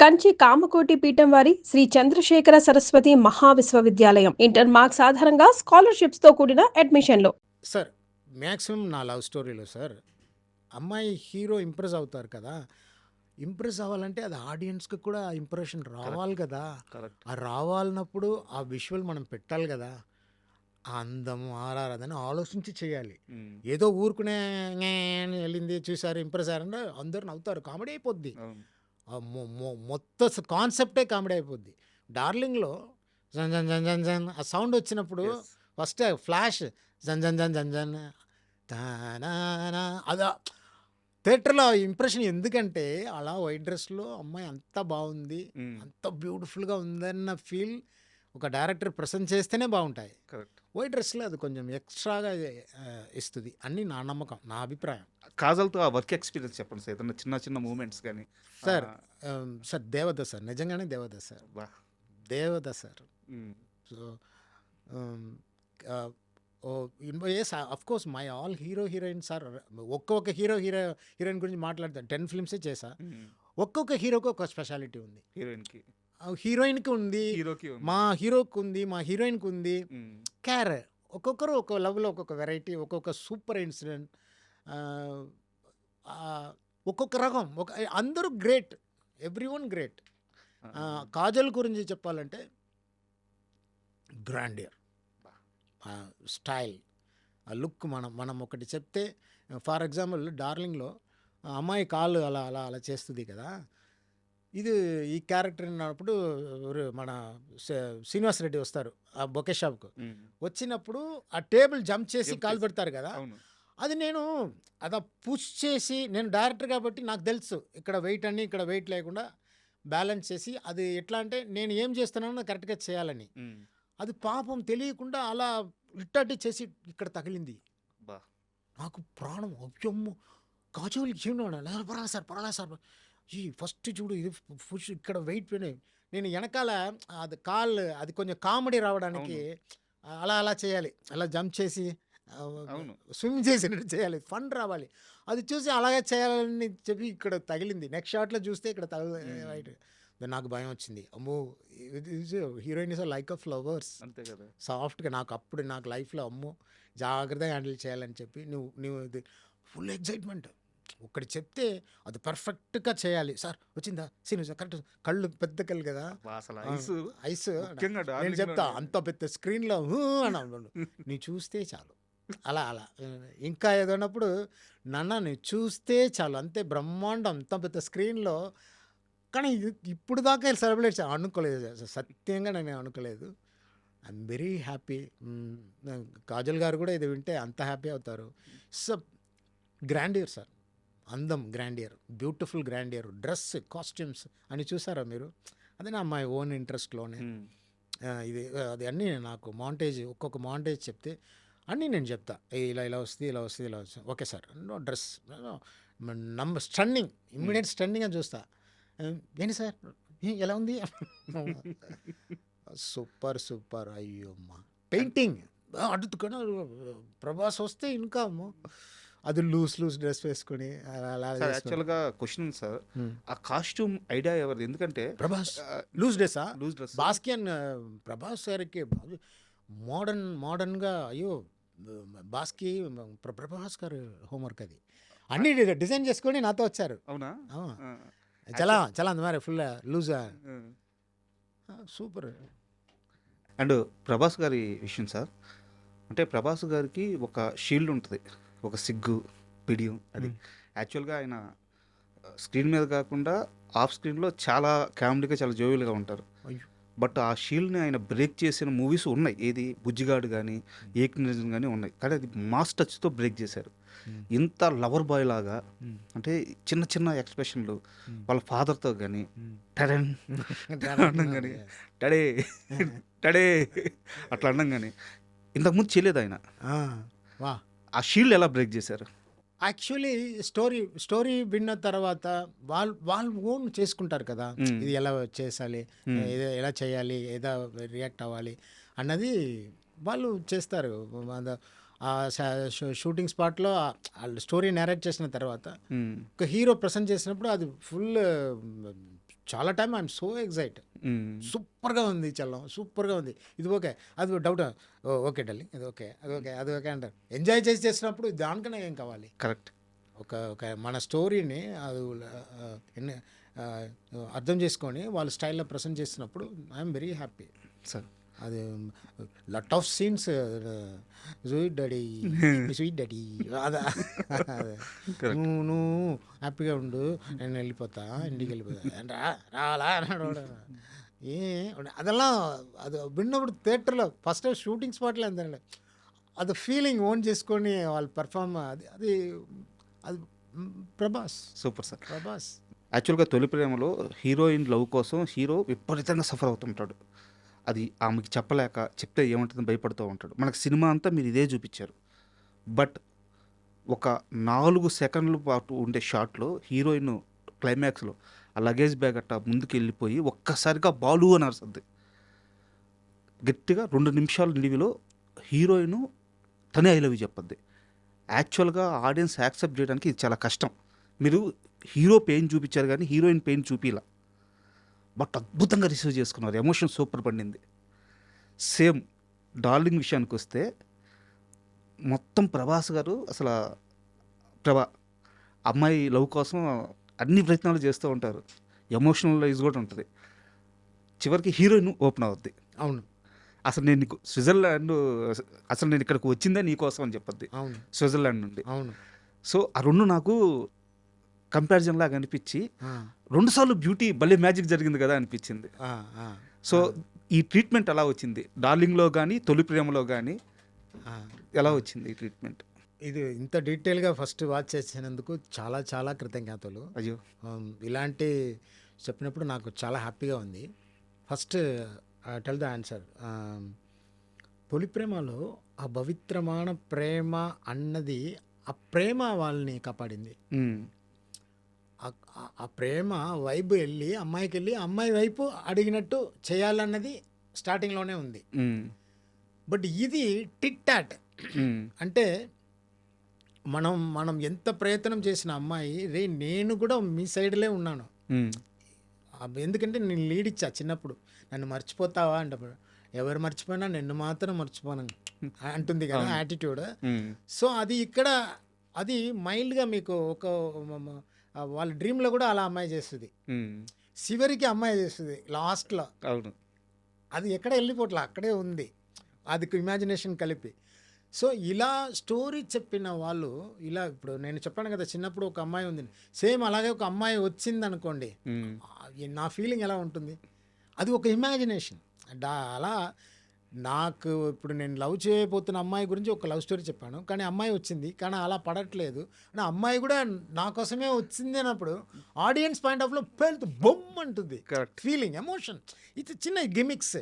కంచి కామకోటి పీఠం వారి Shri Chandrasekhara Saraswati మహావిశ్వవిద్యాలయం. Inter marks ఆధారంగా స్కాలర్షిప్స్ తో కూడిన అడ్మిషన్లు. సార్ మ్యాక్సిమం నా లవ్ స్టోరీలో సార్ అమ్మాయి హీరో ఇంప్రెస్ అవుతారు కదా. ఇంప్రెస్ అవ్వాలంటే అది ఆడియన్స్కి కూడా ఇంప్రెషన్ రావాలి కదా. కరెక్ట్. ఆ రావాలన్నప్పుడు ఆ విజువల్ మనం పెట్టాలి కదా. ఆ అందము ఆరాధన ఆలోచించి చేయాలి. ఏదో ఊరుకునే "నే" అని వెళ్ళింది చూసారు ఇంప్రెస్ అయ్యారంటే అందరు నవ్వుతారు, కామెడీ అయిపోద్ది. మొత్తం కాన్సెప్టే కామెడీ అయిపోద్ది. డార్లింగ్లో జన్ జన్ జన్ జన్ జన్ ఆ సౌండ్ వచ్చినప్పుడు ఫస్ట్ ఫ్లాష్ జన్ జన్ జన్ జన్ జన్ తానానా అదా థియేటర్లో ఇంప్రెషన్. ఎందుకంటే అలా వైట్ డ్రెస్లో అమ్మాయి అంత బాగుంది, అంత బ్యూటిఫుల్గా ఉందన్న ఫీల్ ఒక డైరెక్టర్ ప్రజెంట్ చేస్తేనే బాగుంటాయి. కరెక్ట్. వైట్ డ్రెస్లో అది కొంచెం ఎక్స్ట్రాగా ఇస్తుంది అని నా నమ్మకం, నా అభిప్రాయం. కాజల్తో ఆ వర్క్ ఎక్స్పీరియన్స్ చెప్పండి సార్, ఏదైనా చిన్న చిన్న మూమెంట్స్ కానీ. సార్ సార్ దేవత సార్, నిజంగానే దేవత సార్, వా. దేవత sir. So of course my all hero heroines sir. ఒక్కొక్క హీరోయిన్ గురించి మాట్లాడతాను. 10 ఫిల్మ్సే చేశా. ఒక్కొక్క హీరోకి ఒక స్పెషాలిటీ ఉంది. హీరోయిన్కి, హీరోయిన్కి ఉంది, హీరోకి ఉంది. మా హీరోకి ఉంది, మా హీరోయిన్కి ఉంది. క్యార్ ఒక్కొక్కరు ఒక్కొక్క లవ్లో ఒక్కొక్క వెరైటీ, ఒక్కొక్క సూపర్ ఇన్సిడెంట్, ఒక్కొక్క రకం. అందరూ great, every one great. Kajal గురించి చెప్పాలంటే గ్రాండియర్, స్టైల్, ఆ లుక్. మనం ఒకటి చెప్తే ఫర్ ఎగ్జాంపుల్ డార్లింగ్లో అమ్మాయి కాళ్ళు అలా అలా అలా చేస్తుంది కదా. ఈ క్యారెక్టర్ అన్నప్పుడు మన శ్రీనివాస్ రెడ్డి వస్తారు ఆ బొకే షాప్కు. వచ్చినప్పుడు ఆ టేబుల్ జంప్ చేసి కాలు పెడతారు కదా. అది నేను అదా పుష్ చేసి, నేను డైరెక్టర్ కాబట్టి నాకు తెలుసు ఇక్కడ వెయిట్ అన్ని ఇక్కడ వెయిట్ లేకుండా బ్యాలెన్స్ చేసి, అది ఎట్లా అంటే నేను ఏం చేస్తున్నానో కరెక్ట్గా చేయాలని. అది పాపం తెలియకుండా అలా ఇట్టటి చేసి ఇక్కడ తగిలింది. నాకు ప్రాణం అయ్యమ్మ, కాజోలు ఏమన్నా పర్వాలేదు సార్ ఈ ఫస్ట్ చూడు ఇది పుష్ ఇక్కడ వెయిట్ పోయినాయి. నేను వెనకాల అది కాళ్ళు అది కొంచెం కామెడీ రావడానికి అలా అలా చేయాలి, అలా జంప్ చేసి స్విమ్ చేసినట్టు చేయాలి, ఫన్ రావాలి. అది చూసి అలాగే చేయాలని చెప్పి ఇక్కడ తగిలింది. నెక్స్ట్ షాట్లో చూస్తే ఇక్కడ రైట్. నాకు భయం వచ్చింది, అమ్మో heroine is like of flowers, అంతే కదా, సాఫ్ట్గా. నాకు లైఫ్లో అమ్మో జాగ్రత్తగా హ్యాండిల్ చేయాలని చెప్పి నువ్వు ఇది ఫుల్ ఎగ్జైట్మెంట్. ఒకటి చెప్తే అది పర్ఫెక్ట్గా చేయాలి. సార్ వచ్చిందా సీన్ కరెక్ట్, కళ్ళు పెద్ద కళ్ళు కదా, ఐస్. నేను చెప్తా అంత పెద్ద స్క్రీన్లో అని నీ చూస్తే చాలు, అలా అలా. ఇంకా ఏదన్నప్పుడు నన్ను చూస్తే చాలు, అంతే బ్రహ్మాండం, అంత పెద్ద స్క్రీన్లో. కానీ ఇప్పుడు దాకా సెలబ్రేట్ అనుకోలేదు, సత్యంగా నేను అనుకోలేదు. I'm very happy. కాజల్ గారు కూడా ఇది వింటే అంత హ్యాపీ అవుతారు. సో గ్రాండియర్ సార్, అందం grandeur, beautiful grandeur, dress costumes అని చూసారా మీరు? అదే నా మై ఓన్ ఇంట్రెస్ట్లోనే ఇది అది అన్నీ నాకు మాంటేజ్, ఒక్కొక్క మాంటేజ్ చెప్తే అన్నీ నేను చెప్తా, ఇలా ఇలా వస్తుంది ఇలా వస్తుంది ఇలా వస్తుంది. Okay sir, dress stunning, immediate stunning అని చూస్తా. ఏంటి సార్ ఎలా ఉంది? Super super. అయ్యమ్మా పెయింటింగ్ అడుగుతున్నా. ప్రభాస్ వస్తే ఇంకా అది లూజ్ డ్రెస్ వేసుకుని యాక్చువల్గా క్వశ్చన్ సార్, ఆ కాస్ట్యూమ్ ఐడియా ఎవరిది? ఎందుకంటే ప్రభాస్ లూజ్ డ్రెస్సా? లూజ్ డ్రెస్ బాస్కియన్ ప్రభాస్ గారికి మోడర్న్గా. అయ్యో బాస్కి ప్రభాస్ గారు హోంవర్క్ అది అన్నీ డిజైన్ చేసుకొని నాతో వచ్చారు. అవునా? చాలా చాలా అందుమారి full loose super. And Prabhas గారి విషయం సార్, అంటే ప్రభాస్ గారికి ఒక షీల్డ్ ఉంటుంది, ఒక సిగ్గు పిడియం. అది యాక్చువల్గా ఆయన స్క్రీన్ మీద కాకుండా ఆఫ్ స్క్రీన్లో చాలా కామెడీగా చాలా జోవియల్గా ఉంటారు. బట్ ఆ షీల్డ్ని ఆయన బ్రేక్ చేసిన మూవీస్ ఉన్నాయి. ఏది బుజ్జిగాడు కానీ ఏక్ నిజం కానీ ఉన్నాయి, కానీ అది మాస్ టచ్తో బ్రేక్ చేశారు. ఇంత లవర్ బాయ్ లాగా, అంటే చిన్న చిన్న ఎక్స్ప్రెషన్లు వాళ్ళ ఫాదర్తో కానీ టడన్ అనడం కానీ టడే టడే అట్లా అనడం కానీ ఇంతకుముందు చేయలేదు ఆయన. ఆ షీల్డ్ ఎలా బ్రేక్ చేశారు? యాక్చువల్లీ స్టోరీ విన్న తర్వాత వాళ్ళు ఓన్ చేసుకుంటారు కదా, ఇది ఎలా చేసాలి, ఎలా చేయాలి, ఏదో రియాక్ట్ అవ్వాలి అన్నది వాళ్ళు చేస్తారు. షూటింగ్ స్పాట్లో స్టోరీ నేరేట్ చేసిన తర్వాత ఒక హీరో ప్రజెంట్ చేసినప్పుడు అది ఫుల్ చాలా టైం ఐఎమ్ సో ఎగ్జైట్. సూపర్గా ఉంది చల్లం, సూపర్గా ఉంది, ఇది ఓకే, అది డౌట్, ఓకే డార్లింగ్, ఇది ఓకే, అది ఓకే అంటారు. ఎంజాయ్ చేసినప్పుడు దానికన్నా ఏం కావాలి? కరెక్ట్. ఒక మన స్టోరీని అది అర్థం చేసుకొని వాళ్ళ స్టైల్లో ప్రజెంట్ చేసినప్పుడు ఐఎమ్ వెరీ హ్యాపీ సార్. అది లట్ ఆఫ్ సీన్స్, స్వీట్ డాడీ అదే నువ్వు హ్యాపీగా ఉండు, నేను వెళ్ళిపోతా, ఇంటికి వెళ్ళిపోతా, రావాలా అన్నాడు వాడు. ఏ అదెல்லாம் అది విన్నప్పుడు థియేటర్లో ఫస్ట్ షూటింగ్ స్పాట్లో అంతే, అది ఫీలింగ్ ఓన్ చేసుకొని వాళ్ళు పెర్ఫార్మ్, అది అది అది ప్రభాస్. Super sir. ప్రభాస్ యాక్చువల్గా తొలి ప్రేమలో హీరోయిన్ లవ్ కోసం హీరో విపరీతంగా సఫర్ అవుతుంటాడు. అది ఆమెకి చెప్పలేక, చెప్తే ఏముంటుందని భయపడుతూ ఉంటాడు. మనకు సినిమా అంతా మీరు ఇదే చూపించారు. బట్ ఒక 4 సెకండ్ల పాటు ఉండే షాట్లో హీరోయిన్ క్లైమాక్స్లో ఆ లగేజ్ బ్యాగ్ అట్ట ముందుకు వెళ్ళిపోయి ఒక్కసారిగా బాలు అని అరుస్తుంది. గట్టిగా 2 నిమిషాల నిడివిలో హీరోయిన్ తనే ఐ లవ్ యూ చెప్పద్ది. యాక్చువల్గా ఆడియన్స్ యాక్సెప్ట్ చేయడానికి ఇది చాలా కష్టం. మీరు హీరో పెయిన్ చూపించారు కానీ హీరోయిన్ పెయిన్ చూపిలా, బట్ అద్భుతంగా రిసీవ్ చేసుకున్నారు. ఎమోషన్ సూపర్ పడింది. సేమ్ డార్లింగ్ విషయానికి వస్తే మొత్తం ప్రభాస్ గారు అసలు అమ్మాయి లవ్ కోసం అన్ని ప్రయత్నాలు చేస్తూ ఉంటారు. ఎమోషనలైజ్ కూడా ఉంటుంది. చివరికి హీరోయిన్ ఓపెన్ అవుద్ది. అవును అసలు నేను నీకు స్విట్జర్లాండ్, అసలు నేను ఇక్కడికి వచ్చిందే నీకోసం అని చెప్పద్ది, అవును స్విట్జర్లాండ్ నుండి. అవును సో ఆ 2 నాకు కంపారిజన్ లాగా అనిపించి 2 సార్లు బ్యూటీ భలే మ్యాజిక్ జరిగింది కదా అనిపించింది. సో ఈ ట్రీట్మెంట్ ఎలా వచ్చింది డార్లింగ్లో కానీ తొలి ప్రేమలో కానీ, ఎలా వచ్చింది ఈ ట్రీట్మెంట్? ఇది ఇంత డీటెయిల్గా ఫస్ట్ వాచ్ చేసినందుకు చాలా చాలా కృతజ్ఞతలు. అయ్యో, ఇలాంటి చెప్పినప్పుడు నాకు చాలా హ్యాపీగా ఉంది. First tell the answer. తొలి ప్రేమలో ఆ పవిత్రమైన ప్రేమ అన్నది, ఆ ప్రేమ వాళ్ళని కాపాడింది. ఆ ప్రేమ వైపు వెళ్ళి అమ్మాయికి వెళ్ళి అమ్మాయి వైపు అడిగినట్టు చేయాలన్నది స్టార్టింగ్లోనే ఉంది. బట్ ఇది టిట్ టాట్ అంటే మనం ఎంత ప్రయత్నం చేసిన అమ్మాయి, రే నేను కూడా మీ సైడ్లే ఉన్నాను, ఎందుకంటే నేను లీడ్ ఇచ్చా చిన్నప్పుడు, నన్ను మర్చిపోతావా అంటప్పుడు, ఎవరు మర్చిపోయినా నిన్ను మాత్రం మర్చిపోను అంటుంది కదా యాటిట్యూడ్. సో అది ఇక్కడ అది మైల్డ్గా మీకు ఒక వాళ్ళ డ్రీమ్లో కూడా అలా అమ్మాయి చేస్తుంది, చివరికి అమ్మాయి చేస్తుంది లాస్ట్లో. అవును, అది ఎక్కడ వెళ్ళిపోట్లా, అక్కడే ఉంది, అది ఇమాజినేషన్ కలిపి. సో ఇలా స్టోరీ చెప్పిన వాళ్ళు ఇలా, ఇప్పుడు నేను చెప్పాను కదా చిన్నప్పుడు ఒక అమ్మాయి ఉంది, సేమ్ అలాగే ఒక అమ్మాయి వచ్చింది అనుకోండి, నా ఫీలింగ్ ఎలా ఉంటుంది, అది ఒక ఇమాజినేషన్. అలా నాకు ఇప్పుడు నేను లవ్ చేయబోతున్న అమ్మాయి గురించి ఒక లవ్ స్టోరీ చెప్పాను, కానీ అమ్మాయి వచ్చింది, కానీ అలా పడట్లేదు, అంటే అమ్మాయి కూడా నా కోసమే వచ్చింది అన్నప్పుడు ఆడియన్స్ పాయింట్ ఆఫ్ లో పెళ్తు బొమ్మ అంటుంది ఫీలింగ్, ఎమోషన్. ఇది చిన్న గిమిక్స్.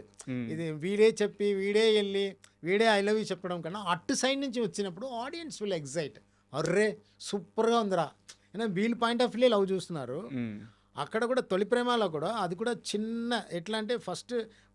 ఇది వీడే చెప్పి వీడే వెళ్ళి వీడే ఐ లవ్ యూ చెప్పడం కన్నా అటు సైడ్ నుంచి వచ్చినప్పుడు ఆడియన్స్ విల్ ఎగ్జైట్, అర్రే సూపర్గా ఉందిరా, అయినా వీళ్ళ పాయింట్ ఆఫ్ వ్యూ లవ్ చూస్తున్నారు. అక్కడ కూడా తొలి ప్రేమలో కూడా అది కూడా చిన్న ఎట్లా అంటే ఫస్ట్